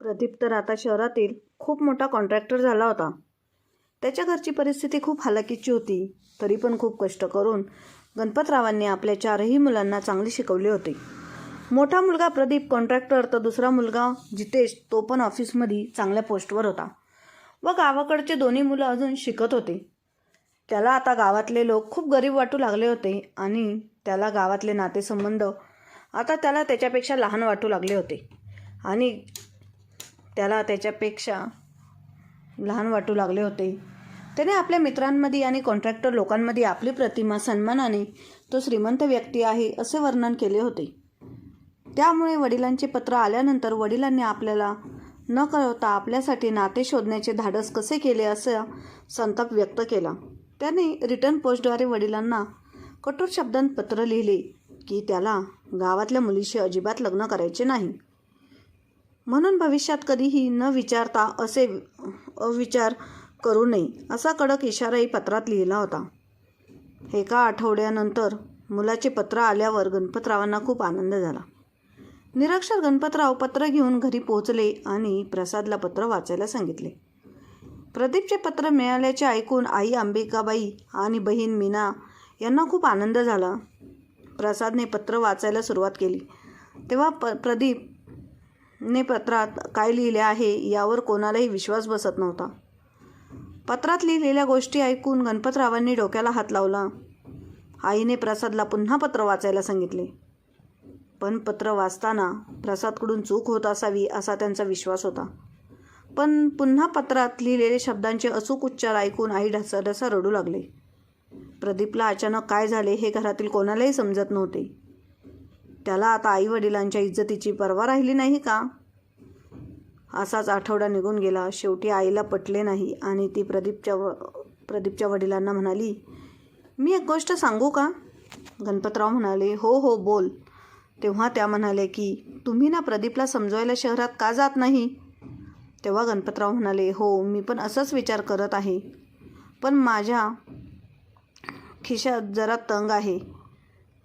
प्रदीप तर आता शहरातील खूप मोठा कॉन्ट्रॅक्टर झाला होता. त्याच्या घरची परिस्थिती खूप हालाकीची होती. तरी पण खूप कष्ट करून गणपतरावांनी आपल्या 4ही मुलांना चांगले शिकवले होते. मोठा मुलगा प्रदीप कॉन्ट्रॅक्टर, तर दुसरा मुलगा जितेश तो पण ऑफिसमध्ये चांगल्या पोस्टवर होता व गावाकडचे दोन्ही मुलं अजून शिकत होते. त्याला आता गावातले लोक खूप गरीब वाटू लागले होते आणि त्याला गावातले नातेसंबंध आता त्याला त्याच्यापेक्षा लहान वाटू लागले होते त्याने आपल्या मित्रांमध्ये आणि कॉन्ट्रॅक्टर लोकांमध्ये आपली प्रतिमा सन्मानाने तो श्रीमंत व्यक्ती आहे असे वर्णन केले होते. त्यामुळे वडिलांचे पत्र आल्यानंतर वडिलांनी आपल्याला न कळवता आपल्यासाठी नाते शोधण्याचे धाडस कसे केले असा संताप व्यक्त केला. त्याने रिटर्न पोस्टद्वारे वडिलांना कठोर शब्दांत पत्र लिहिले की त्याला गावातल्या मुलीशी अजिबात लग्न करायचे नाही, म्हणून भविष्यात कधीही न विचारता असे अविचार करू नये असा कडक इशाराही पत्रात लिहिला होता. एका आठवड्यानंतर मुलाचे पत्र आल्यावर गणपतरावांना खूप आनंद झाला. निरक्षर गणपतराव पत्र घेऊन घरी पोहोचले आणि प्रसादला पत्र वाचायला सांगितले. प्रदीपचे पत्र मिळाल्याचे ऐकून आई अंबिकाबाई आणि बहीण मीना यांना खूप आनंद झाला. प्रसादने पत्र वाचायला सुरुवात केली तेव्हा प्रदीपने पत्रात काय लिहिले आहे यावर कोणालाही विश्वास बसत नव्हता. पत्रात लिहिलेल्या गोष्टी ऐकून गणपतरावांनी डोक्याला हात लावला. आईने प्रसादला पुन्हा पत्र वाचायला सांगितले, पण पत्र वाचताना प्रसादकडून चूक होत असावी असा त्यांचा विश्वास होता. पण पुन्हा पत्रात लिहिलेले शब्दांचे अचूक उच्चार ऐकून आई ढसाढसा रडू लागले. प्रदीपला अचानक काय झाले हे घरातील कोणालाही समजत नव्हते. त्याला आता आई वडिलांच्या इज्जतीची पर्वा राहिली नाही का? असाच आठवडा निघून गेला. शेवटी आईला पटले नाही आणि ती प्रदीपच्या वडिलांना म्हणाली, मी एक गोष्ट सांगू का? गणपतराव म्हणाले, हो हो बोल. तेव्हा त्या म्हणाले की तुम्ही ना प्रदीपला समजवायला शहरात का जात नाही? तेव्हा गणपतराव म्हणाले, हो मी पण असंच विचार करत आहे, पण माझ्या खिशात जरा तंग आहे.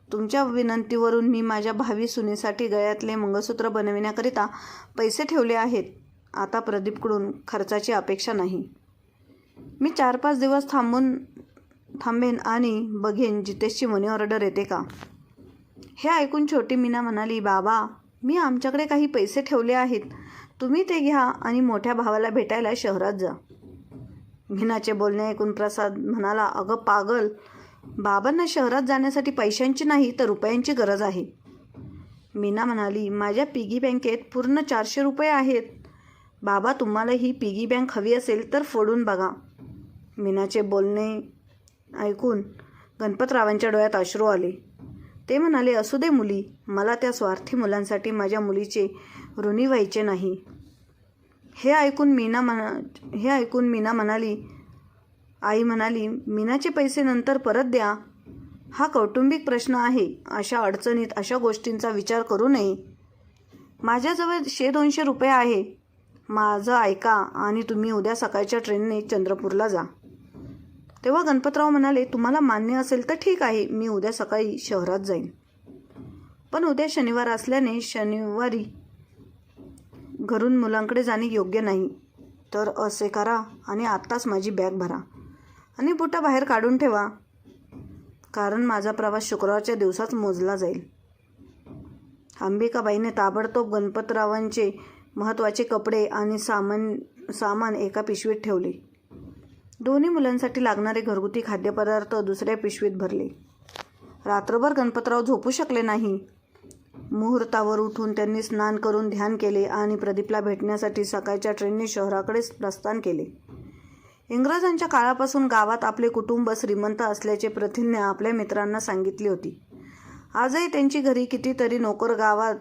तुमच्या विनंतीवरून मी माझ्या भावी सुनेसाठी गळ्यातले मंगळसूत्र बनविण्याकरिता पैसे ठेवले आहेत. आता प्रदीपकडून खर्चाची अपेक्षा नाही. मी 4-5 दिवस थांबेन आणि बघेन जितेशची मनी ऑर्डर येते का. हे ऐकून छोटी मीना म्हणाली, बाबा मी आमच्याकडे काही पैसे ठेवले आहेत, तुम्ही ते घ्या आणि मोठ्या भावाला भेटायला शहरात जा. मीनाचे बोलणे ऐकून प्रसाद म्हणाला, अगं पागल, बाबांना शहरात जाण्यासाठी पैशांची नाही तर रुपयांची गरज आहे. मीना म्हणाली, माझ्या पिगी बँकेत पूर्ण 400 रुपये आहेत. बाबा तुम्हाला ही पिगी बँक हवी असेल तर फोडून बघा. मीनाचे बोलणे ऐकून गणपतरावांच्या डोळ्यात अश्रू आले. ते म्हणाले, असू दे मुली, मला त्या स्वार्थी मुलांसाठी माझ्या मुलीचे ऋणी व्हायचे नाही. हे ऐकून मीना म्हणाली, आई म्हणाली, मीनाचे पैसे नंतर परत द्या. हा कौटुंबिक प्रश्न आहे. अशा अडचणीत अशा गोष्टींचा विचार करू नये. माझ्याजवळ 100-200 रुपये आहे. माझं ऐका आणि तुम्ही उद्या सकाळच्या ट्रेनने चंद्रपूरला जा. तेव्हा गणपतराव म्हणाले, तुम्हाला मान्य असेल तर ठीक आहे, मी उद्या सकाळी शहरात जाईन. पण उद्या शनिवार असल्याने शनिवारी घरून मुलांकडे जाणे योग्य नाही. तर असे करा आणि आत्ताच माझी बॅग भरा आणि बुटं बाहेर काढून ठेवा, कारण माझा प्रवास शुक्रवारच्या दिवसाच मोजला जाईल. अंबिकाबाईने ताबडतोब गणपतरावांचे महत्त्वाचे कपडे आणि सामान एका पिशवीत ठेवले. दोन्ही मुलांसाठी लागणारे घरगुती खाद्यपदार्थ दुसऱ्या पिशवीत भरले. रात्रभर गणपतराव झोपू शकले नाही. मुहूर्तावर उठून त्यांनी स्नान करून ध्यान केले आणि प्रदीपला भेटण्यासाठी सकाळच्या ट्रेनने शहराकडे प्रस्थान केले. इंग्रजांच्या काळापासून गावात आपले कुटुंब श्रीमंत असल्याचे प्रथिने आपल्या मित्रांना सांगितली होती. आजही त्यांची घरी कितीतरी नोकर गावात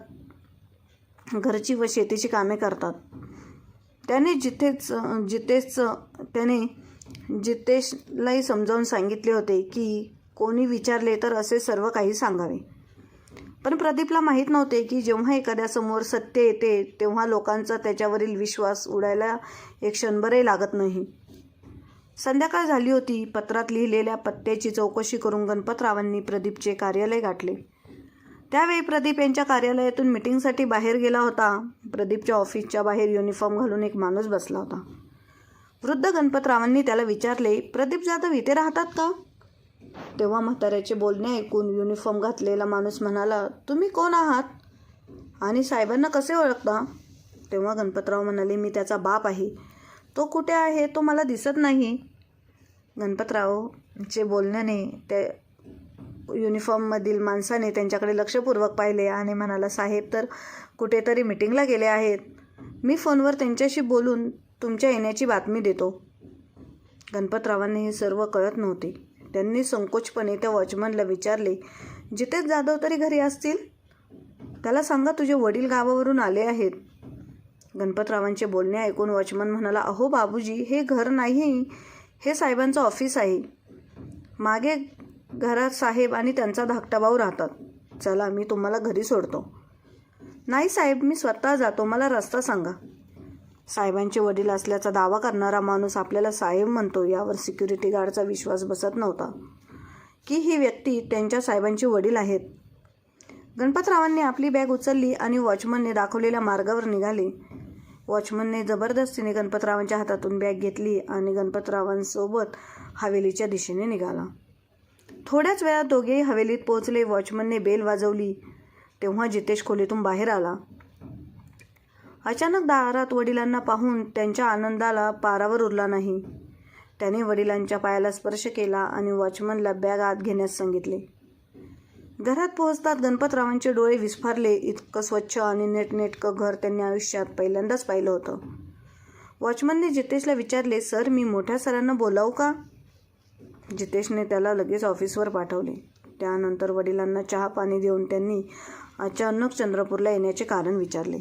घरची व शेतीची कामे करतात. त्याने जितेशलाही समजावून सांगितले होते की कोणी विचारले तर असे सर्व काही सांगावे. पण प्रदीपला माहीत नव्हते की जेव्हा एखाद्यासमोर सत्य येते तेव्हा लोकांचा त्याच्यावरील विश्वास उडायला एक क्षणभरही लागत नाही. संध्याकाळ झाली होती. पत्रात लिहिलेल्या पत्त्याची चौकशी करून गणपतरावांनी प्रदीपचे कार्यालय गाठले. त्यावेळी प्रदीप यांच्या कार्यालयातून मिटिंगसाठी बाहेर गेला होता. प्रदीपच्या ऑफिसच्या बाहेर युनिफॉर्म घालून एक माणूस बसला होता. वृद्ध गणपतरावांनी त्याला विचारले, प्रदीप जाधव इथे राहतात का? तेव्हा म्हाताऱ्याचे बोलणे ऐकून युनिफॉर्म घातलेला माणूस म्हणाला, तुम्ही कोण आहात आणि साहेबांना कसे ओळखता? तेव्हा गणपतराव म्हणाले, मी त्याचा बाप आहे. तो कुठे आहे तो मला दिसत नाही. गणपतरावचे बोलण्याने त्या युनिफॉर्ममधील माणसाने त्यांच्याकडे लक्षपूर्वक पाहिले आणि म्हणाला, साहेब तर कुठेतरी मिटिंगला गेले आहेत. मी फोनवर त्यांच्याशी बोलून तुमच्या येण्याची बातमी देतो. गणपतरावांनी हे सर्व कळत नव्हते. त्यांनी संकोचपणे त्या वॉचमनला विचारले, जितेश जाधव तरी घरी असतील? त्याला सांगा तुझे वडील गावावरून आले आहेत. गणपतरावांचे बोलणे ऐकून वॉचमन म्हणाला, अहो बाबूजी, हे घर नाही, हे साहेबांचं ऑफिस आहे. मागे घरात साहेब आणि त्यांचा धाकटा भाऊ राहतात. चला, मी तुम्हाला घरी सोडतो. नाही साहेब, मी स्वतः जातो, मला रस्ता सांगा. साहेबांचे वडील असल्याचा दावा करणारा माणूस आपल्याला साहेब म्हणतो यावर सिक्युरिटी गार्डचा विश्वास बसत नव्हता की ही व्यक्ती त्यांच्या साहेबांचे वडील आहेत. गणपतरावांनी आपली बॅग उचलली आणि वॉचमनने दाखवलेल्या मार्गावर निघाले. वॉचमनने जबरदस्तीने गणपतरावांच्या हातातून बॅग घेतली आणि गणपतरावांसोबत हवेलीच्या दिशेने निघाला. थोड्याच वेळात दोघेही हवेलीत पोहोचले. वॉचमनने बेल वाजवली तेव्हा जितेश खोलीतून बाहेर आला. अचानक दारात वडिलांना पाहून त्यांच्या आनंदाला पारावर उरला नाही. त्याने वडिलांच्या पायाला स्पर्श केला आणि वॉचमनला बॅग आत घेण्यास सांगितले. घरात पोहोचतात गणपतरावांचे डोळे विस्फारले. इतकं स्वच्छ आणि नीटनेटकं घर त्यांनी आयुष्यात पहिल्यांदाच पाहिलं होतं. वॉचमनने जितेशला विचारले, सर मी मोठ्या सरांना बोलावू का? जितेशने त्याला लगेच ऑफिसवर पाठवले. त्यानंतर वडिलांना चहा पाणी देऊन त्यांनी अचानक चंद्रपूरला येण्याचे कारण विचारले.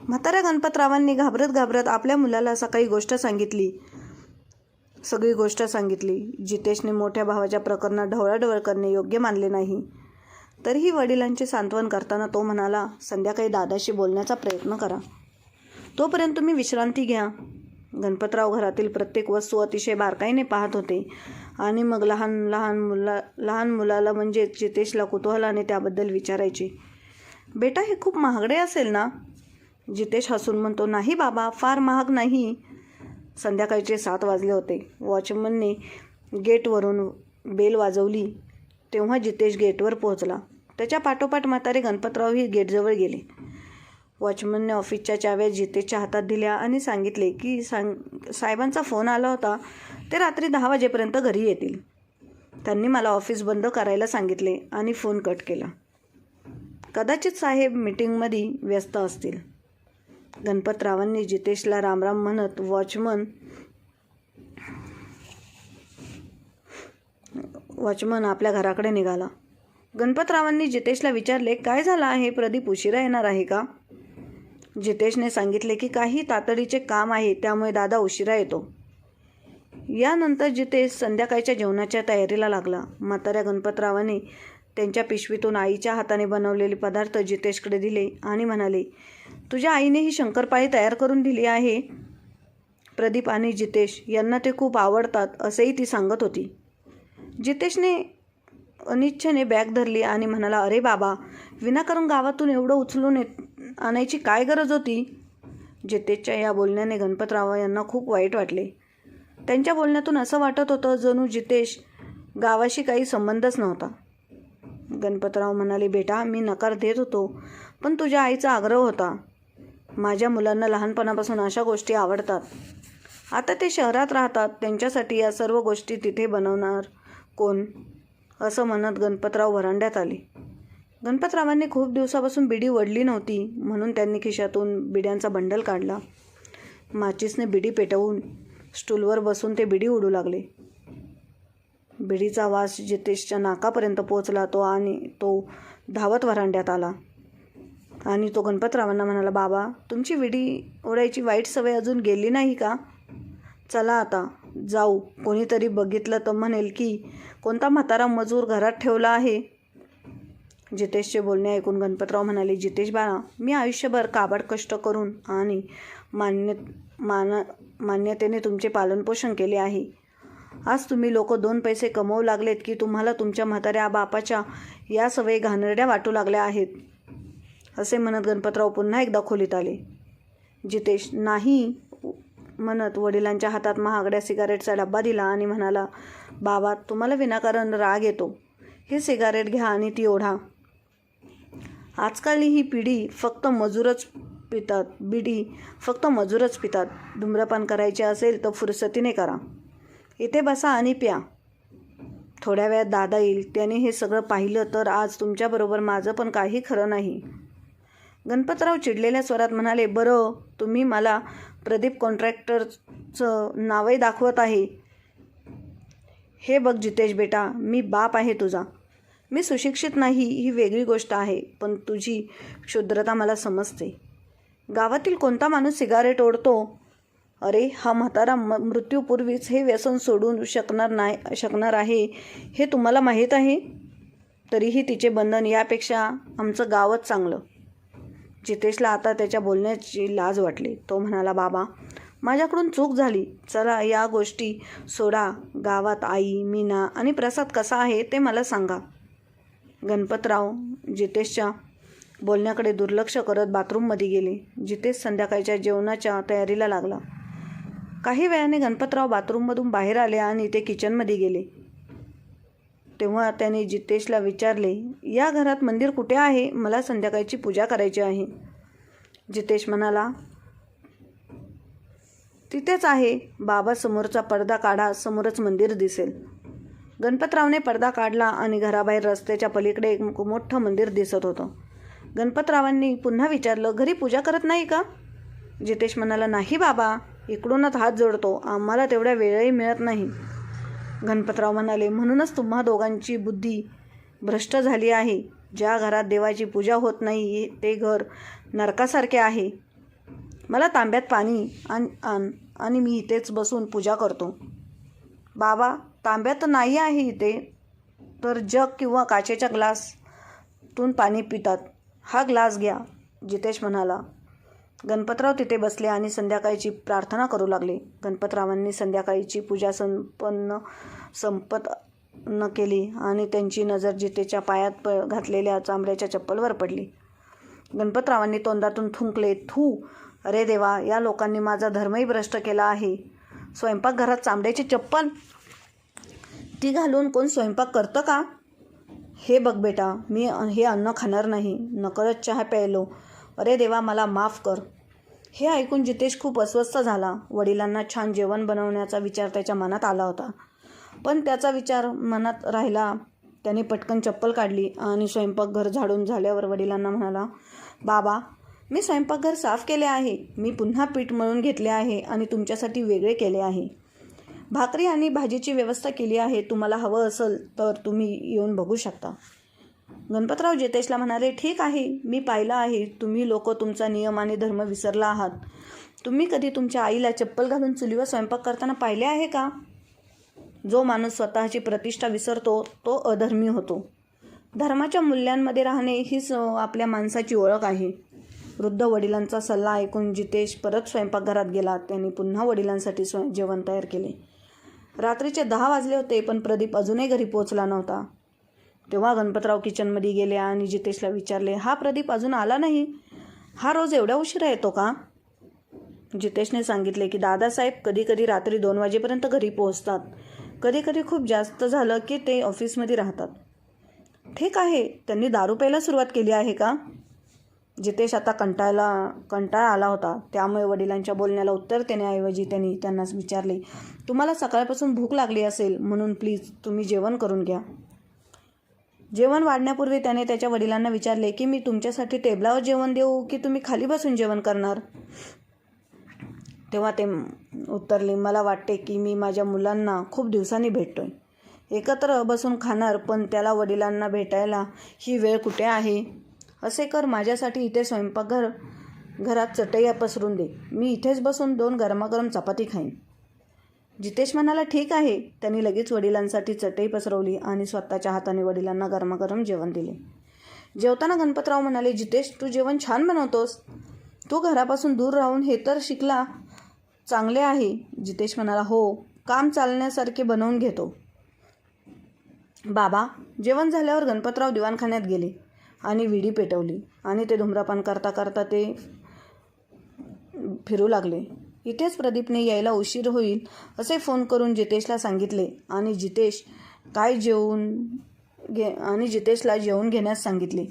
म्हाताऱ्या गणपतरावांनी घाबरत घाबरत आपल्या मुलाला सगळी गोष्ट सांगितली. जितेशने मोठ्या भावाच्या प्रकरणात ढवळाढवळ करणे योग्य मानले नाही. तरीही वडिलांचे सांत्वन करताना तो म्हणाला, संध्याकाळी दादाशी बोलण्याचा प्रयत्न करा. तोपर्यंत तुम्ही विश्रांती घ्या. गणपतराव घरातील प्रत्येक वस्तू अतिशय बारकाईने पाहत होते आणि मग लहान मुलाला म्हणजे जितेशला कुतूहलाने त्याबद्दल विचारायचे. बेटा, हे खूप महागडे असेल ना? जितेश हसून म्हणतो, नाही बाबा, फार महाग नाही. संध्याकाळचे 7 वाजले होते. वॉचमनने गेटवरून बेल वाजवली तेव्हा जितेश गेटवर पोहोचला. त्याच्या पाठोपाठ म्हातारे गणपतरावही गेटजवळ गेले. वॉचमनने ऑफिसच्या चाव्या जितेशच्या हातात दिल्या आणि सांगितले की साहेबांचा फोन आला होता. ते रात्री 10 वाजेपर्यंत घरी येतील. त्यांनी मला ऑफिस बंद करायला सांगितले आणि फोन कट केला. कदाचित साहेब मीटिंगमध्ये व्यस्त असतील. गणपतरावांनी जितेशला रामराम म्हणत वॉचमन आपल्या घराकडे निघाला. गणपतरावांनी जितेशला विचारले, काय झालं आहे? प्रदीप उशिरा येणार आहे का? जितेशने सांगितले की काही तातडीचे काम आहे, त्यामुळे दादा उशिरा येतो. यानंतर जितेश संध्याकाळच्या जेवणाच्या तयारीला लागला. म्हाताऱ्या गणपतरावांनी त्यांच्या पिशवीतून आईच्या हाताने बनवलेले पदार्थ जितेशकडे दिले आणि म्हणाले, तुझ्या आईने ही शंकरपाळी तयार करून दिली आहे. प्रदीप आणि जितेश यांना ते खूप आवडतात असेही ती सांगत होती. जितेशने अनिच्छेने बॅग धरली आणि म्हणाला, अरे बाबा, विनाकारण गावातून एवढं उचलून आणायची काय गरज होती? जितेशच्या या बोलण्याने गणपतराव यांना खूप वाईट वाटले. त्यांच्या बोलण्यातून असं वाटत होतं जणू जितेश गावाशी काही संबंधच नव्हता. गणपतराव म्हणाले, बेटा, मी नकार देत होतो, पण तुझ्या आईचा आग्रह होता. माझ्या मुलांना लहानपणापासून अशा गोष्टी आवडतात. आता ते शहरात राहतात, त्यांच्यासाठी या सर्व गोष्टी तिथे बनवणार कोण? असं म्हणत गणपतराव व्हरांड्यात आले. गणपतरावांनी खूप दिवसापासून बिडी वडली नव्हती, म्हणून त्यांनी खिशातून बिड्यांचा बंडल काढला. माचीसने बिडी पेटवून स्टूलवर बसून ते बिडी उडू लागले. बिडीचा वास जितेशच्या नाकापर्यंत पोचला. तो धावत व्हरांड्यात आला आणि तो गणपतरावांना म्हणाला, बाबा, तुमची बिडी ओढायची वाईट सवय अजून गेली नाही का? चला आता जाऊ. कोणीतरी बघितलं तर म्हणेल की कोणता म्हातारा मजूर घरात ठेवला आहे. जितेशचे बोलणे ऐकून गणपतराव म्हणाले, जितेश बाळा, मी आयुष्यभर काबाड कष्ट करून आणि मान्यतेने तुमचे पालनपोषण केले आहे. आज तुम्ही लोक 2 पैसे कमवू लागलेत की तुम्हाला तुमच्या म्हाताऱ्या बापाच्या या सवयी घाणेरड्या वाटू लागल्या आहेत. असे म्हणत गणपतराव पुन्हा एकदा खोलीत आले. जितेश नाही म्हणत वडिलांच्या हातात महागड्या सिगारेटचा डब्बा दिला आणि म्हणाला, बाबा तुम्हाला विनाकारण राग येतो. ही सिगारेट घ्या आणि ती ओढा. आजकाल ही पिढी फक्त मजूरच पितात. धूम्रपान करायचे असेल तर फुरसतीने करा. इथे बसा आणि प्या. थोड्या वेळात दादा येईल. त्याने हे सगळं पाहिलं तर आज तुमच्याबरोबर माझं पण काही खरं नाही. गणपतराव चिडलेल्या स्वरात म्हणाले, बरं तुम्ही मला प्रदीप कॉन्ट्रॅक्टरचं नावही दाखवत आहे. हे बघ जितेश बेटा, मी बाप आहे तुझा. मी सुशिक्षित नाही ही वेगळी गोष्ट आहे, पण तुझी क्षुद्रता मला समजते. गावातील कोणता माणूस सिगारेट ओढतो? अरे हा म्हातारा मृत्यूपूर्वीच हे व्यसन सोडून शकणार आहे हे तुम्हाला माहीत आहे. तरीही तिचे बंधन यापेक्षा आमचं गावच चांगलं. जितेशला आता त्याच्या बोलण्याची लाज वाटली. तो म्हणाला, बाबा माझ्याकडून चूक झाली. चला या गोष्टी सोडा. गावात आई, मीना आणि प्रसाद कसा आहे ते मला सांगा. गणपतराव जितेशच्या बोलण्याकडे दुर्लक्ष करत बाथरूममध्ये गेले. जितेश संध्याकाळच्या जेवणाच्या तयारीला लागला. काही वेळाने गणपतराव बाथरूममधून बाहेर आले आणि ते किचनमध्ये गेले. तेव्हा त्याने जितेशला विचारले, या घरात मंदिर कुठे आहे? मला संध्याकाळची पूजा करायची आहे. जितेश म्हणाला, तिथेच आहे बाबा. समोरचा पडदा काढा, समोरच मंदिर दिसेल. गणपतरावने पडदा काढला आणि घराबाहेर रस्त्याच्या पलीकडे एक मोठं मंदिर दिसत होतं. गणपतरावांनी पुन्हा विचारलं, घरी पूजा करत नाही का? जितेश म्हणाला, नाही बाबा, इकडूनच हात जोडतो. आम्हाला तेवढ्या वेळही मिळत नाही. गणपतराव म्हणाले, म्हणूनच तुम्हा दोघांची बुद्धी भ्रष्ट झाली आहे. ज्या घरात देवाची पूजा होत नाही ते घर नरकासारखे आहे. मला तांब्यात पाणी आण आणि मी इथेच बसून पूजा करतो. बाबा तांब्यात नाही आहे इथे, तर जग किंवा काचेच्या ग्लासतून पाणी पितात. हा ग्लास घ्या. जितेश म्हणाला. गणपतराव तिथे बसले आणि संध्याकाळची प्रार्थना करू लागले. गणपतरावांनी संध्याकाळची पूजा संपन्न केली आणि त्यांची नजर जितेशच्या पायात घातलेल्या चांबड्याच्या चप्पलवर पडली. गणपतरावांनी तोंडातून थुंकले, थू, अरे देवा, या लोकांनी माझा धर्मही भ्रष्ट केला आहे. स्वयंपाकघरात चांबड्याची चप्पल, ती घालून कोण स्वयंपाक करतं का? हे बघ बेटा, मी हे अन्न खाणार नाही. नकळत चहा प्यायलो. अरे देवा, मला माफ कर. हे ऐकून जितेश खूप अस्वस्थ झाला. वडिलांना छान जेवण बनवण्याचा विचार त्याच्या मनात आला होता, पण त्याचा विचार मनात राहिला. त्याने पटकन चप्पल काढली आणि स्वयंपाकघर झाडून झाल्यावर वडिलांना म्हणाला, बाबा मी स्वयंपाकघर साफ केले आहे. मी पुन्हा पीठ मळून घेतले आहे आणि तुमच्यासाठी वेगळे केले आहे. भाकरी आणि भाजीची व्यवस्था केली आहे. तुम्हाला हवं असेल तर तुम्ही येऊन बघू शकता. गणपतराव जितेशला म्हणाले, ठीक आहे, मी पाहिलं आहे. तुम्ही लोक तुमचा नियम आणि धर्म विसरला आहात. तुम्ही कधी तुमच्या आईला चप्पल घालून चुलीवर स्वयंपाक करताना पाहिले आहे का? जो माणूस स्वतःची प्रतिष्ठा विसरतो तो अधर्मी होतो. धर्माच्या मूल्यांमध्ये राहणे हीच आपल्या माणसाची ओळख आहे. वृद्ध वडिलांचा सल्ला ऐकून जितेश परत स्वयंपाकघरात गेला. त्यांनी पुन्हा वडिलांसाठी जेवण तयार केले. रात्रीचे 10 वाजले होते, पण प्रदीप अजूनही घरी पोहोचला नव्हता. तेव्हा गणपतराव किचनमध्ये गेले आणि जितेशला विचारले, हा प्रदीप अजून आला नाही? हा रोज एवढ्या उशिरा येतो का? जितेशने सांगितले की दादासाहेब कधीकधी रात्री 2 वाजेपर्यंत घरी पोहोचतात. कधीकधी खूप जास्त झालं की ते ऑफिसमध्ये राहतात. ठीक आहे, त्यांनी दारू प्यायला सुरुवात केली आहे का? जितेश आता कंटाळा आला होता. त्यामुळे वडिलांच्या बोलण्याला उत्तर देण्याऐवजी त्यांनी त्यांना विचारले, तुम्हाला सकाळपासून भूक लागली असेल, म्हणून प्लीज तुम्ही जेवण करून घ्या. जेवण वाढण्यापूर्वी त्याने त्याच्या वडिलांना विचारले की मी तुमच्यासाठी टेबलावर जेवण देऊ की तुम्ही खाली बसून जेवण करणार? तेव्हा ते उत्तरले, मला वाटते की मी माझ्या मुलांना खूप दिवसांनी भेटतोय. एकत्र बसून खाणार, पण त्याला भेटायला ही वेळ कुठे आहे? असे कर, माझ्यासाठी इथे घरात चटई पसरून दे. मी इथेच बसून 2 गरमागरम चपाती खाईन. जितेश म्हणाला, ठीक आहे. त्यांनी लगेच वडिलांसाठी चटई पसरवली आणि स्वतःच्या हाताने वडिलांना गरमागरम जेवण दिले. जेवताना गणपतराव म्हणाले, जितेश तू जेवण छान बनवतोस. तू घरापासून दूर राहून हे तर शिकला, चांगले आहे. जितेश म्हणाला, हो, काम चालण्यासारखे बनवून घेतो. बाबा, जेवण झाल्यावर गणपतराव दिवाणखान्यात गेले आणि विडी पेटवली आणि ते धूम्रपान करता करता ते फिरू लागले. इथेच प्रदीपने यायला उशीर होईल असे फोन करून जितेशला सांगितले आणि जितेशला जेवून घेण्यास सांगितले.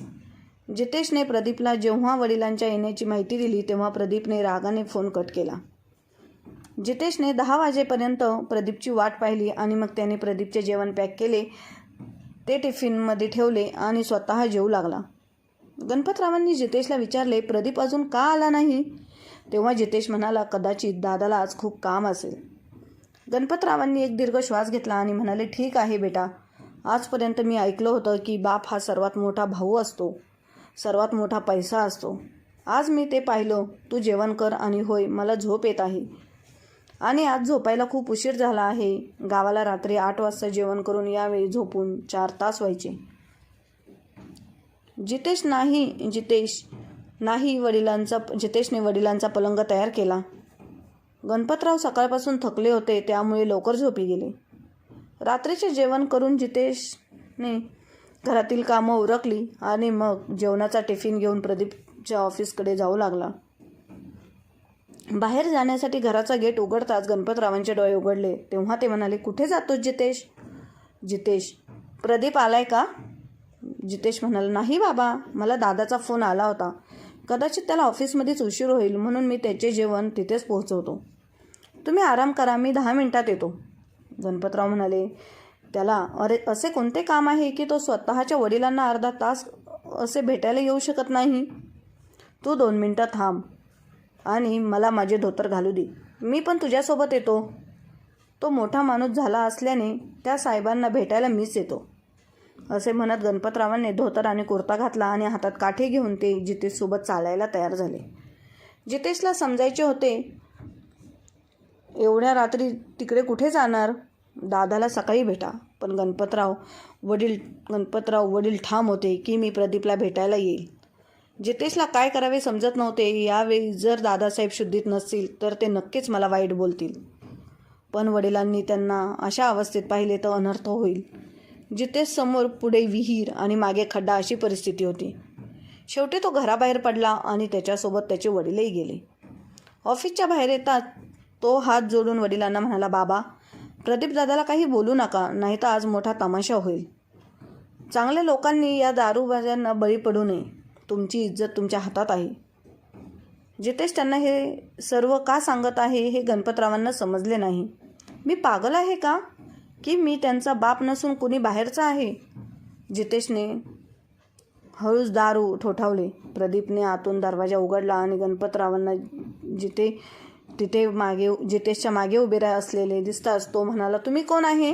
जितेशने प्रदीपला जेव्हा वडिलांच्या येण्याची माहिती दिली तेव्हा प्रदीपने रागाने फोन कट केला. जितेशने 10 वाजेपर्यंत प्रदीपची वाट पाहिली आणि मग त्याने प्रदीपचे जेवण पॅक केले, ते टिफिनमध्ये ठेवले आणि स्वतः जेवू लागला. गणपतरावांनी जितेशला विचारले, प्रदीप अजून का आला नाही? तेव्हा जितेश म्हणाला, कदाचित दादाला आज खूप काम असेल. गणपतरावांनी एक दीर्घ श्वास घेतला आणि म्हणाले, ठीक आहे बेटा, आजपर्यंत मी ऐकलं होतं की बाप हा सर्वात मोठा भाऊ असतो, सर्वात मोठा पैसा असतो. आज मी ते पाहिलं. तू जेवण कर आणि होय, मला झोप येत आहे आणि आज झोपायला खूप उशीर झाला आहे. गावाला रात्री 8 वाजता जेवण करून यावेळी झोपून 4 तास व्हायचे. जितेशने वडिलांचा पलंग तयार केला. गणपतराव सकाळपासून थकले होते, त्यामुळे लवकर झोपी गेले. रात्रीचे जेवण करून जितेशने घरातील कामं उरकली आणि मग जेवणाचा टिफिन घेऊन प्रदीपच्या ऑफिसकडे जाऊ लागला. बाहेर जाण्यासाठी घराचा गेट उघडताच गणपतरावांचे डोळे उघडले. तेव्हा ते म्हणाले, कुठे जातोस जितेश? जितेश, प्रदीप आलाय का? जितेश म्हणाला, नाही बाबा, मला दादाचा फोन आला होता. कदाचित त्याला ऑफिसमध्येच उशीर होईल म्हणून मी त्याचे जेवण तिथेच पोहोचवतो. तुम्ही आराम करा, मी 10 मिनिटात येतो. गणपतराव म्हणाले, त्याला असे कोणते काम आहे की तो स्वतःच्या वडिलांना अर्धा तास असे भेटायला येऊ शकत नाही? तू 2 मिनिटं थांब आणि मला माझे धोतर घालू दे, मी पण तुझ्यासोबत येतो. तो मोठा माणूस झाला असल्याने त्या साहेबांना भेटायला मीच येतो. असे म्हणत गणपतरावांनी धोतर आणि कुर्ता घातला आणि हातात काठी घेऊन ते जितेशसोबत चालायला तयार झाले. जितेशला समजायचे होते, एवढ्या रात्री तिकडे कुठे जाणार? दादाला सकाळी भेटा. पण गणपतराव वडील ठाम होते की मी प्रदीपला भेटायला येईल. जितेशला काय करावे समजत नव्हते. यावेळी जर दादासाहेब शुद्धीत नसतील तर ते नक्कीच मला वाईट बोलतील, पण वडिलांनी त्यांना अशा अवस्थेत पाहिले तर अनर्थ होईल. जितेश समोर पुढे विहीर आणि मागे खड्डा अशी परिस्थिती होती. शेवटी तो घराबाहेर पडला आणि त्याच्यासोबत त्याचे वडीलही गेले. ऑफिसच्या बाहेर येतात तो हात जोडून वडिलांना म्हणाला, बाबा, प्रदीप दादाला काही बोलू नका, नाही तर आज मोठा तमाशा होईल. चांगल्या लोकांनी या दारूबाजांना बळी पडू नये. तुमची इज्जत तुमच्या हातात आहे. जितेश त्यांना हे सर्व का सांगत आहे हे गणपतरावांना समजले नाही. मी पागल आहे का की मी त्यांचा बाप नसून कुणी बाहेरचा आहे? जितेशने हळूच दार ठोठावले. प्रदीपने आतून दरवाजा उघडला आणि गणपतरावांना जितेशच्या मागे उभे असलेले दिसताच तो म्हणाला, तुम्ही कोण आहे?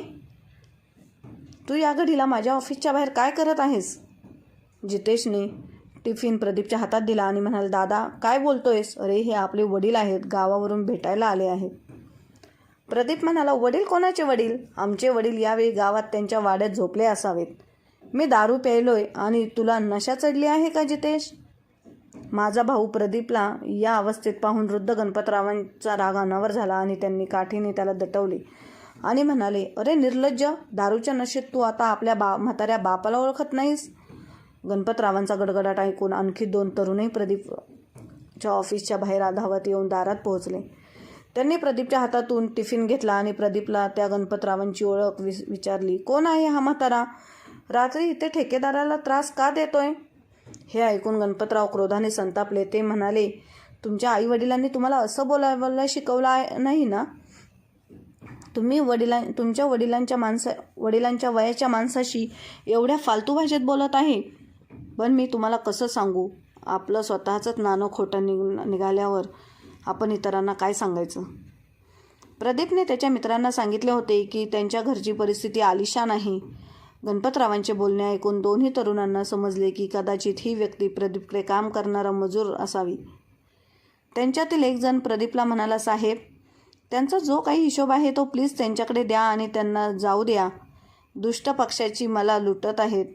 तू या घडीला माझ्या ऑफिसच्या बाहेर काय करत आहेस? जितेशने टिफिन प्रदीपच्या हातात दिला आणि म्हणाला, दादा काय बोलतोयस? अरे, हे आपले वडील आहेत, गावावरून भेटायला आले आहेत. प्रदीप म्हणाला, वडील कोणाचे वडील? आमचे वडील यावेळी गावात त्यांच्या वाड्यात झोपले असावेत. मी दारू प्यायलोय आणि तुला नशा चढली आहे का जितेश? माझा भाऊ प्रदीपला या अवस्थेत पाहून वृद्ध गणपतरावांचा राग अनावर झाला आणि त्यांनी काठीने त्याला दटवले आणि म्हणाले, अरे निर्लज्ज, दारूच्या नशेत तू आता आपल्या म्हाताऱ्या बापाला ओळखत नाहीस? गणपतरावांचा गडगडाट ऐकून आणखी 2 तरुणही प्रदीपच्या ऑफिसच्या बाहेर धावत येऊन दारात पोहोचले. त्यांनी प्रदीपच्या हातातून टिफिन घेतला आणि प्रदीपला त्या गणपतरावांची ओळख विचारली. कोण आहे हा म्हातारा? रात्री इथे ठेकेदाराला त्रास का देतोय? हे ऐकून गणपतराव क्रोधाने संतापले. ते म्हणाले, तुमच्या आईवडिलांनी तुम्हाला असं बोलायला शिकवलं नाही ना? तुम्ही तुमच्या वडिलांच्या वयाच्या माणसाशी एवढ्या फालतू भाषेत बोलत आहे. पण मी तुम्हाला कसं सांगू, आपलं स्वतःचंच नाणं खोटं निघाल्यावर आपण इतरांना काय सांगायचं? प्रदीपने त्याच्या मित्रांना सांगितले होते की त्यांच्या घरची परिस्थिती आलिशान आहे. गणपतरावांचे बोलणे ऐकून दोन्ही तरुणांना समजले की कदाचित ही व्यक्ती प्रदीपकडे काम करणारा मजूर असावी. त्यांच्यातील एक जण प्रदीपला म्हणाला, साहेब, त्यांचा जो काही हिशोब आहे तो प्लीज त्यांच्याकडे द्या आणि त्यांना जाऊ द्या. दुष्ट पक्षाची मला लुटत आहेत.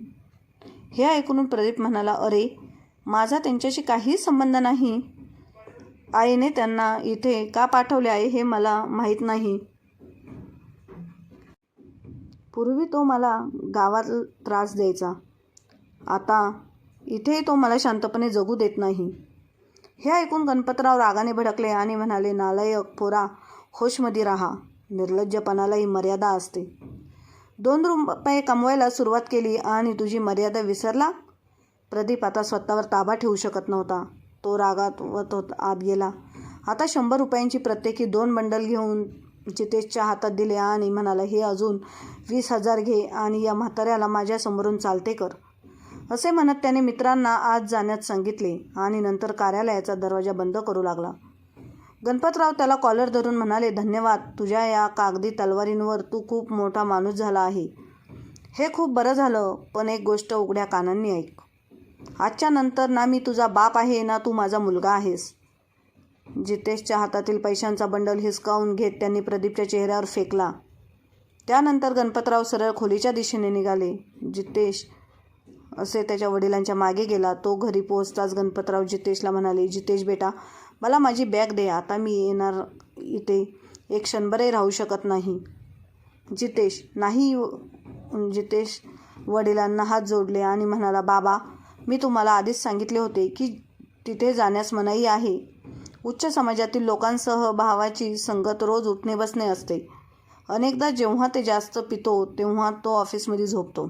हे ऐकून प्रदीप म्हणाला, अरे, माझा त्यांच्याशी काहीच संबंध नाही. आईने त्यांना इथे का पाठवले आहे हे मला माहीत नाही. पूर्वी तो मला गावात त्रास द्यायचा, आता इथेही तो मला शांतपणे जगू देत नाही. हे ऐकून गणपतराव रागाने भडकले आणि म्हणाले, नालायक पोरा, होशमध्ये राहा. निर्लज्जपणालाही मर्यादा असते. 2 रुपये कमवायला सुरुवात केली आणि तुझी मर्यादा विसरला. प्रदीप आता स्वतःवर ताबा ठेवू शकत नव्हता. तो रागावत आत गेला. आता 100 रुपयांची प्रत्येकी 2 बंडल घेऊन जितेशच्या हातात दिले आणि म्हणाला, हे अजून 20,000 घे आणि या म्हाताऱ्याला माझ्यासमोरून चालते कर. असे म्हणत त्याने मित्रांना आत जाण्यास सांगितले आणि नंतर कार्यालयाचा दरवाजा बंद करू लागला. गणपतराव त्याला कॉलर धरून म्हणाले, धन्यवाद. तुझ्या या कागदी तलवारींवर तू खूप मोठा माणूस झाला आहे. हे खूप बरं झालं, पण एक गोष्ट उघड्या कानांनी ऐक. आजच्या नंतर ना मी तुझा बाप आहे ना तू माझा मुलगा आहेस. जितेशच्या हातातील पैशांचा बंडल हिसकावून घेत त्यांनी प्रदीपच्या चेहऱ्यावर फेकला. त्यानंतर गणपतराव सरळ खोलीच्या दिशेने निघाले. जितेश असे त्याच्या वडिलांच्या मागे गेला. तो घरी पोहोचताच गणपतराव जितेशला म्हणाले, जितेश बेटा, मला माझी बॅग दे. आता मी येणार इथे एक क्षणभरही राहू शकत नाही. जितेश नाही. जितेश वडिलांना हात जोडले आणि म्हणाला, बाबा, मी तुम्हाला आधीच सांगितले होते की तिथे जाण्यास मनाई आहे. उच्च समाजातील लोकांसह भावाची संगत रोज उठणे बसणे असते. अनेकदा जेव्हा ते जास्त पितो तेव्हा तो ऑफिसमध्ये झोपतो.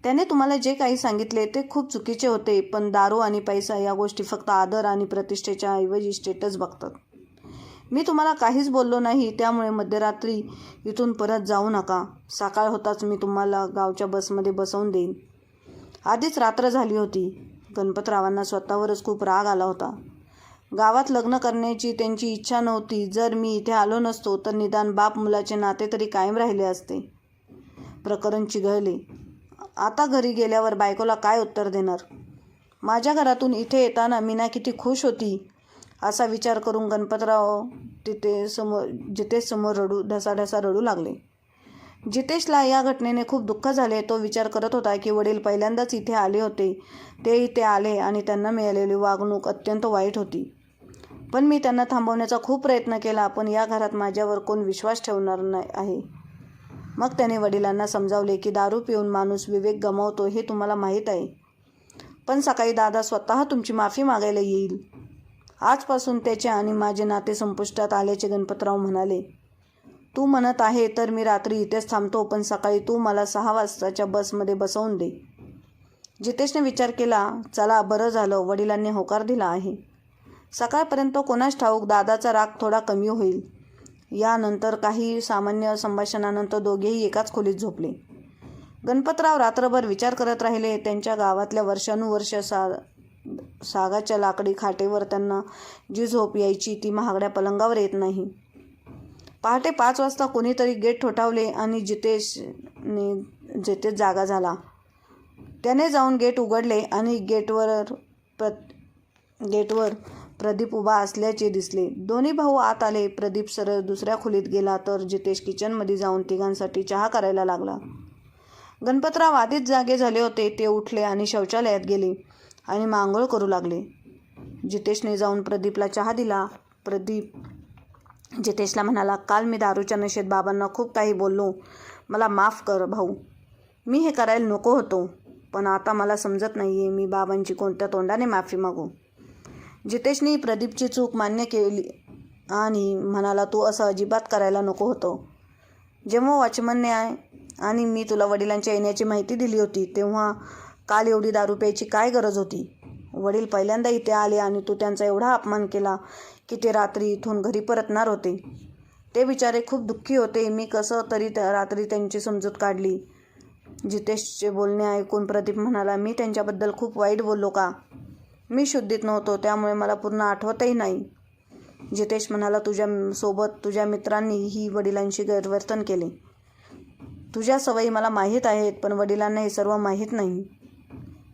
त्याने तुम्हाला जे काही सांगितले ते खूप चुकीचे होते, पण दारू आणि पैसा या गोष्टी फक्त आदर आणि प्रतिष्ठेच्या ऐवजी स्टेटस बघतात. मी तुम्हाला काहीच बोललो नाही, त्यामुळे मध्यरात्री इथून परत जाऊ नका. सकाळ होताच मी तुम्हाला गावच्या बसमध्ये बसवून देईन. आधीच रात्र झाली होती. गणपतरावांना स्वतःवरच खूप राग आला होता. गावात लग्न करण्याची त्यांची इच्छा नव्हती. जर मी इथे आलो नसतो तर निदान बाप मुलाचे नाते तरी कायम राहिले असते. प्रकरण चिघळले. आता घरी गेल्यावर बायकोला काय उत्तर देणार? माझ्या घरातून इथे येताना मीना किती खुश होती असा विचार करून गणपतराव जितेश समोर ढसाढसा रडू लागले. जितेशला या घटनेने खूप दुःख झाले. तो विचार करत होता की वडील पहिल्यांदाच इथे आले होते. ते इथे आले आणि त्यांना मिळालेली वागणूक अत्यंत वाईट होती. पण मी त्यांना थांबवण्याचा खूप प्रयत्न केला, पण या घरात माझ्यावर कोण विश्वास ठेवणार नाही आहे. मग त्याने वडिलांना समजावले की दारू पिऊन माणूस विवेक गमावतो हे तुम्हाला माहीत आहे. पण सकाळी दादा स्वतः तुमची माफी मागायला येईल. आजपासून त्याचे आणि माझे नाते संपुष्टात आल्याचे गणपतराव म्हणाले. तू म्हणत आहे तर मी रात्री इथेच थांबतो, पण सकाळी तू मला 6 वाजताच्या बसमध्ये बसवून दे. जितेशने विचार केला. चला, बरं झालं वडिलांनी होकार दिला आहे. सकाळपर्यंत कोणास ठाऊक दादाचा राग थोडा कमी होईल. यानंतर काही सामान्य संभाषणानंतर दोघेही एकाच खोलीत झोपले. गणपतराव रात्रभर विचार करत राहिले. त्यांच्या गावातल्या वर्षानुवर्ष सागाच्या लाकडी खाटेवर त्यांना जी झोप यायची ती महागड्या पलंगावर येत नाही. पहाटे 5 वाजता कोणीतरी गेट ठोठावले आणि जितेश जागा झाला. त्याने जाऊन गेट उघडले आणि गेटवर प्रदीप उभा असल्याचे दिसले. दोन्ही भाऊ आत आले. प्रदीप सरळ दुसऱ्या खोलीत गेला तर जितेश किचनमध्ये जाऊन तिघांसाठी चहा करायला लागला. गणपतराव आधीच जागे झाले होते. ते उठले आणि शौचालयात गेले आणि मग आंघोळ करू लागले. जितेशने जाऊन प्रदीपला चहा दिला. प्रदीप जितेशला म्हणाला, काल मी दारूच्या नशेत बाबांना खूप काही बोललो. मला माफ कर भाऊ. मी हे करायला नको होतो, पण आता मला समजत नाही आहे मी बाबांची कोणत्या तोंडाने माफी मागू. जितेशने प्रदीपची चूक मान्य केली आणि म्हणाला, तू असं अजिबात करायला नको होतं. जेव्हा वॉचमनने आणि मी तुला वडिलांच्या येण्याची माहिती दिली होती तेव्हा काल एवढी दारू प्यायची काय गरज होती? वडील पहिल्यांदा इथे आले आणि तू त्यांचा एवढा अपमान केला की ते रात्री इथून घरी परतणार होते. ते बिचारे खूप दुःखी होते. मी कसं तरी रात्री त्यांची समजूत काढली. जितेशचे बोलणे ऐकून प्रदीप म्हणाला, मी त्यांच्याबद्दल खूप वाईट बोललो का? मी शुद्धीत नव्हतो, त्यामुळे मला पूर्ण आठवतही नाही. जितेश म्हणाला, तुझ्यासोबत तुझ्या मित्रांनीही वडिलांशी गैरवर्तन केले. तुझ्या सवयी मला माहीत आहेत, पण वडिलांना हे सर्व माहीत नाही.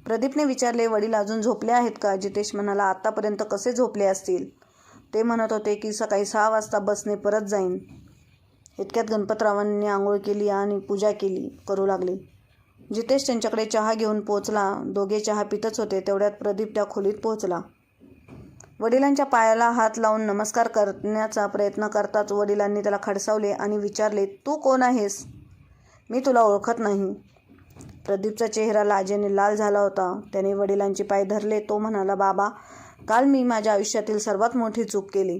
प्रदीपने विचारले, वडील अजून झोपले आहेत का? जितेश म्हणाला, आत्तापर्यंत कसे झोपले असतील? ते म्हणत होते की सकाळी 6 वाजता बसने परत जाईन. इतक्यात गणपतरावांनी आंघोळ केली आणि पूजा करू लागले. जितेश त्यांच्याकडे चहा घेऊन पोहोचला. दोघे चहा पितच होते. तेवढ्यात प्रदीप त्या खोलीत पोहोचला. वडिलांच्या पायाला हात लावून नमस्कार करण्याचा प्रयत्न करताच वडिलांनी त्याला खडसावले आणि विचारले, तू कोण आहेस? मी तुला ओळखत नाही. प्रदीपचा चेहरा लाजेने लाल झाला होता. त्याने वडिलांचे पाय धरले. तो म्हणाला, बाबा, काल मी माझ्या आयुष्यातील सर्वात मोठी चूक केली.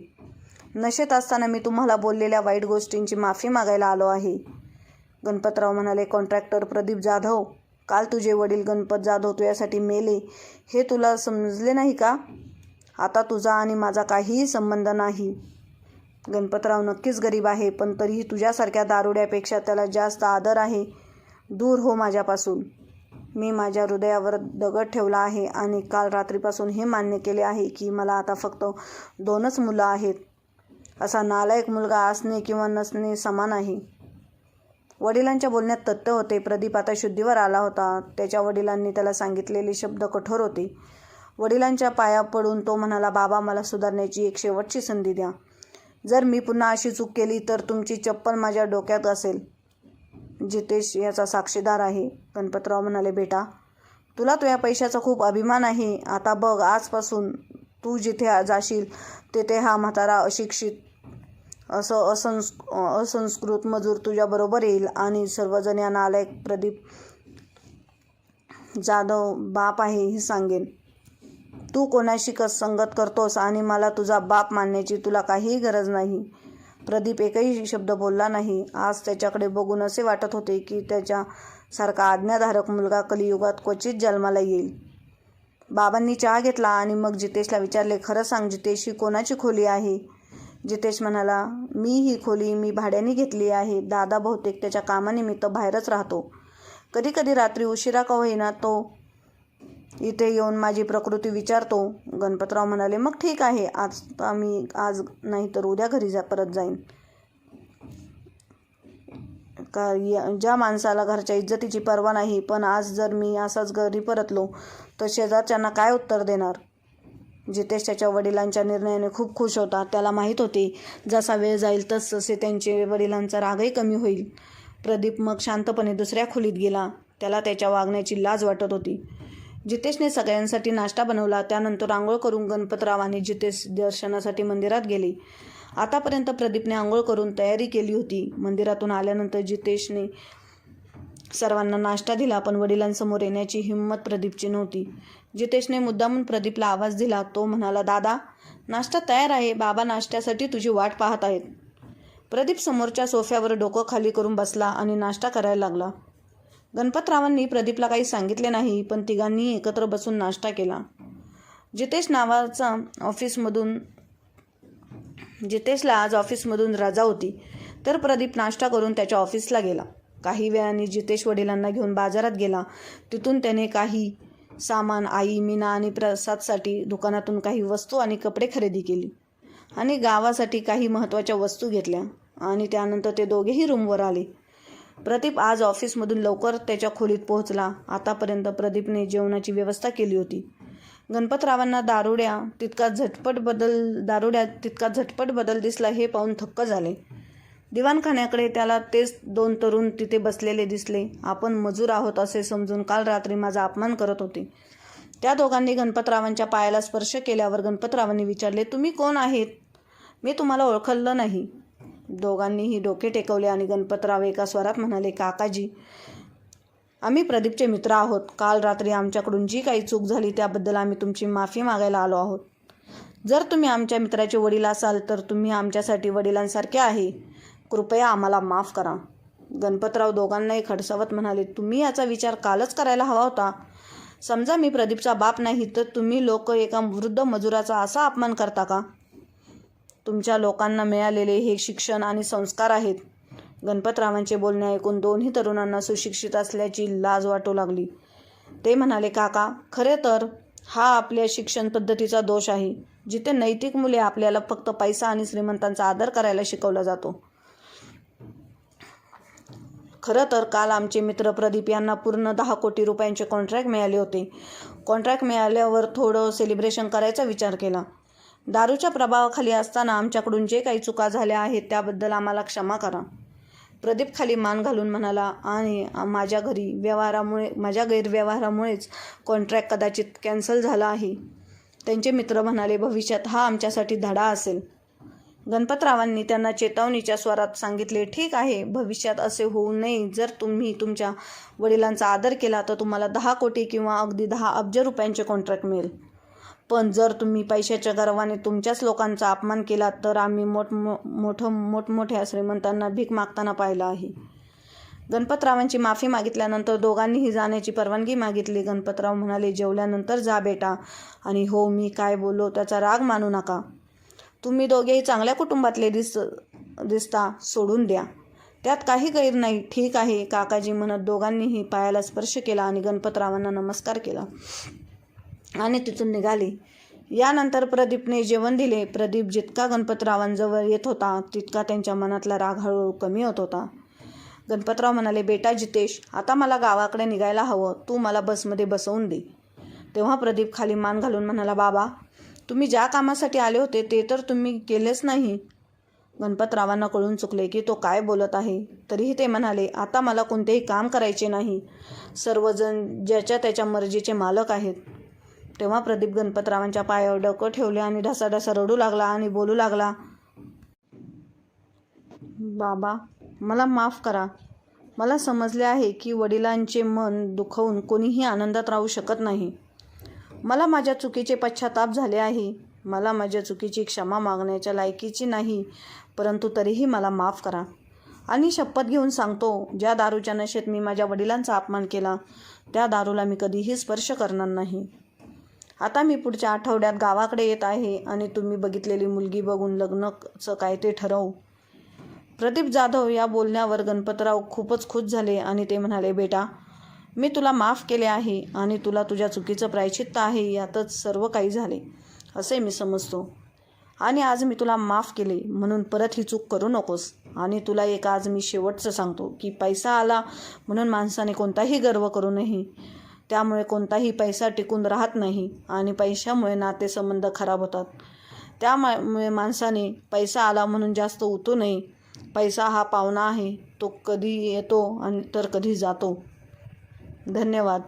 नशेत असताना मी तुम्हाला बोललेल्या वाईट गोष्टींची माफी मागायला आलो आहे. गणपतराव म्हणाले, कॉन्ट्रॅक्टर प्रदीप जाधव, काल तुझे वडील गणपत जाधव तुझ्यासाठी मेले हे तुला समजले नाही का? आता तुझा आणि माझा काहीही संबंध नाही. गणपतराव नक्कीच गरीब आहे, पण तरीही तुझ्यासारख्या दारुड्यापेक्षा त्याला जास्त आदर आहे. दूर हो माझ्यापासून. मी माझ्या हृदयावर दगड ठेवला आहे आणि काल रात्रीपासून हे मान्य केले आहे की मला आता फक्त 2च मुलं आहेत. असा नालायक मुलगा असणे किंवा नसणे समान आहे. वडिलांच्या बोलण्यात तथ्य होते. प्रदीप आता शुद्धीवर आला होता. त्याच्या वडिलांनी त्याला सांगितलेले शब्द कठोर होते. वडिलांच्या पाया पडून तो म्हणाला, बाबा, मला सुधारण्याची एक शेवटची संधी द्या. जर मी पुन्हा अशी चूक केली तर तुमची चप्पल माझ्या डोक्यात असेल. जितेश याचा साक्षीदार आहे. गणपतराव म्हणाले, बेटा, तुला तुझ्या पैशाचा खूप अभिमान आहे. आता बघ, आजपासून तू जिथे जाशील तेथे हा म्हातारा अशिक्षित असंस्कृत मजूर तुझ्याबरोबर येईल आणि सर्वजण या नालायक प्रदीप जाधव बाप आहे हे सांगेन. तू कोणाशी संगत करतोस आणि मला तुझा बाप मानण्याची तुला काहीही गरज नाही. प्रदीप एकही शब्द बोलला नाही. आज त्याच्याकडे बघून असे वाटत होते की त्याच्यासारखा आज्ञाधारक मुलगा कलियुगात क्वचित जन्माला येईल. बाबांनी चहा घेतला आणि मग जितेशला विचारले, खरं सांग जितेश, ही कोणाची खोली आहे? जितेश म्हणाला, ही खोली मी भाड्याने घेतली आहे. दादा बहुतेक त्याच्या कामानिमित्त बाहेरच राहतो. कधी कधी रात्री उशिरा का होईना तो इथे येऊन माझी प्रकृती विचारतो. गणपतराव म्हणाले, मग ठीक आहे, आज नाही तर उद्या घरी परत जाईन. ज्या माणसाला घरच्या इज्जतीची पर्वा नाही, पण आज जर मी असाच घरी परतलो तर शेजारच्यांना काय उत्तर देणार? जितेश त्याच्या वडिलांच्या निर्णयाने खूप खुश होता. त्याला माहीत होते जसा वेळ जाईल तसतसे त्यांचे वडिलांचा रागही कमी होईल. प्रदीप मग शांतपणे दुसऱ्या खोलीत गेला. त्याला त्याच्या वागण्याची लाज वाटत होती. जितेशने सगळ्यांसाठी नाश्ता बनवला. त्यानंतर आंघोळ करून गणपतराव आणि जितेश दर्शनासाठी मंदिरात गेले. आतापर्यंत प्रदीपने आंघोळ करून तयारी केली होती. मंदिरातून आल्यानंतर जितेशने सर्वांना नाश्ता दिला, पण वडिलांसमोर येण्याची हिंमत प्रदीपची नव्हती. जितेशने मुद्दामून प्रदीपला आवाज दिला. तो म्हणाला, दादा, नाश्ता तयार आहे. बाबा नाश्त्यासाठी तुझी वाट पाहत आहेत. प्रदीप समोरच्या सोफ्यावर डोकं खाली करून बसला आणि नाश्ता करायला लागला. गणपतरावांनी प्रदीपला काही सांगितले नाही, पण तिघांनीही एकत्र बसून नाश्ता केला. जितेशला आज ऑफिसमधून रजा होती, तर प्रदीप नाश्ता करून त्याच्या ऑफिसला गेला. काही वेळाने जितेश वडिलांना घेऊन बाजारात गेला. तिथून त्याने काही सामान आई, मीना आणि प्रसादसाठी दुकानातून काही वस्तू आणि कपडे खरेदी केली आणि गावासाठी काही महत्त्वाच्या वस्तू घेतल्या आणि त्यानंतर ते दोघेही रूमवर आले. प्रदीप आज ऑफिसमधून लवकर त्याच्या खोलीत पोहोचला. आतापर्यंत प्रदीपने जेवणाची व्यवस्था केली होती. गणपतरावांना दारुड्यात तितका झटपट बदल दिसला हे पाहून थक्क झाले. दिवाणखान्याकडे त्याला तेच 2 तरुण तिथे बसलेले दिसले. आपण मजूर आहोत असे समजून काल रात्री माझा अपमान करत होते. त्या दोघांनी गणपतरावांच्या पायाला स्पर्श केल्यावर गणपतरावांनी विचारले, तुम्ही कोण आहेत? मी तुम्हाला ओळखलं नाही. दोघांनीही डोके टेकवले आणि गणपतराव एका स्वरात म्हणाले, काकाजी, आम्ही प्रदीपचे मित्र आहोत. काल रात्री आमच्याकडून जी काही चूक झाली त्याबद्दल आम्ही तुमची माफी मागायला आलो आहोत. जर तुम्ही आमच्या मित्राचे वडील असाल तर तुम्ही आमच्यासाठी वडिलांसारखे आहे. कृपया आम्हाला माफ करा. गणपतराव दोघांनाही खडसावत म्हणाले, तुम्ही याचा विचार कालच करायला हवा होता. समजा मी प्रदीपचा बाप नाही तर तुम्ही लोक एका वृद्ध मजुराचा असा अपमान करता का? तुमच्या लोकांना मिळालेले हे शिक्षण आणि संस्कार आहेत. गणपतरावांचे बोलणे ऐकून दोन्ही तरुणांना सुशिक्षित असल्याची लाज वाटू लागली. ते म्हणाले, काका, खरे तर हा आपल्या शिक्षण पद्धतीचा दोष आहे. जिथे नैतिक मूल्ये आपल्याला फक्त पैसा आणि श्रीमंतांचा आदर करायला शिकवला जातो. खरं तर काल आमचे मित्र प्रदीप यांना पूर्ण 10 कोटी रुपयांचे कॉन्ट्रॅक्ट मिळाले होते. कॉन्ट्रॅक्ट मिळाल्यावर थोडं सेलिब्रेशन करायचा विचार केला. दारूच्या प्रभावाखाली असताना आमच्याकडून जे काही चुका झाल्या आहेत त्याबद्दल आम्हाला क्षमा करा. प्रदीप खाली मान घालून म्हणाला, आणि माझ्या गैरव्यवहारामुळेच कॉन्ट्रॅक्ट कदाचित कॅन्सल झाला आहे. त्यांचे मित्र म्हणाले, भविष्यात हा आमच्यासाठी धडा असेल. गणपतरावांनी त्यांना चेतावणीच्या स्वरात सांगितले, ठीक आहे, भविष्यात असे होऊ नये. जर तुम्ही तुमच्या वडिलांचा आदर केला तर तुम्हाला 10 कोटी किंवा अगदी 10 अब्ज रुपयांचे कॉन्ट्रॅक्ट मिळेल. पण जर तुम्ही पैशाच्या गर्वाने तुमच्याच लोकांचा अपमान केला तर आम्ही मोठमोठ्या श्रीमंतांना भीक मागताना पाहिलं आहे. गणपतरावांची माफी मागितल्यानंतर दोघांनीही जाण्याची परवानगी मागितली. गणपतराव म्हणाले, जेवल्यानंतर जा बेटा. आणि हो, मी काय बोललो त्याचा राग मानू नका. तुम्ही दोघेही चांगल्या कुटुंबातले दिसता, सोडून द्या. त्यात काही गैर नाही. ठीक आहे काकाजी म्हणत दोघांनीही पायाला स्पर्श केला आणि गणपतरावांना नमस्कार केला आणि तिथून निघाले. यानंतर प्रदीपने जेवण दिले. प्रदीप जितका गणपतरावांजवळ येत होता तितका त्यांच्या मनातला राग हळूहळू कमी होत होता. गणपतराव म्हणाले, बेटा जितेश, आता मला गावाकडे निघायला हवं. तू मला बसमध्ये बसवून दे. तेव्हा प्रदीप खाली मान घालून म्हणाला, बाबा, तुम्ही ज्या कामासाठी आले होते ते तर तुम्ही केलेच नाही. गणपतरावांना कळून चुकले की तो काय बोलत आहे. तरीही ते म्हणाले, आता मला कोणतेही काम करायचे नाही. सर्वजण ज्याच्या त्याच्या मर्जीचे मालक आहेत. तेव्हा प्रदीप गणपतरावांच्या पायावर डोकं ठेवले आणि ढसाढसा रडू लागला आणि बोलू लागला, बाबा, मला माफ करा. मला समजले आहे की वडिलांचे मन दुखवून कोणीही आनंदात राहू शकत नाही. मला माझ्या चुकीचे पश्चाताप झाले आहे. मला माझ्या चुकीची क्षमा मागण्याच्या लायकीची नाही, परंतु तरीही मला माफ करा. आणि शपथ घेऊन सांगतो, ज्या दारूच्या नशेत मी माझ्या वडिलांचा अपमान केला त्या दारूला मी कधीही स्पर्श करणार नाही. आता मी पुढच्या आठवड्यात गावाकडे येत आहे आणि तुम्ही बघितलेली मुलगी बघून लग्नाचं काय ते ठरवू. प्रदीप जाधव या बोलण्यावर गणपतराव खूपच खुश झाले आणि ते म्हणाले, बेटा, मी तुला माफ केले आहे आणि तुला तुझ्या चुकीचं प्रायश्चित्त आहे. यातच सर्व काही झाले असे मी समजतो. आणि आज मी तुला माफ केले म्हणून परत ही चूक करू नकोस. आणि तुला एक आज मी शेवटचं सांगतो की पैसा आला म्हणून माणसाने कोणताही गर्व करू नये. त्यामुळे कोणताही पैसा टिकून राहत नाही आणि पैशामुळे नातेसंबंध खराब होतात. त्यामुळे माणसाने पैसा आला म्हणून जास्त उतू नये. पैसा हा पाहुणा आहे. तो कधी येतो आणि तर कधी जातो. धन्यवाद.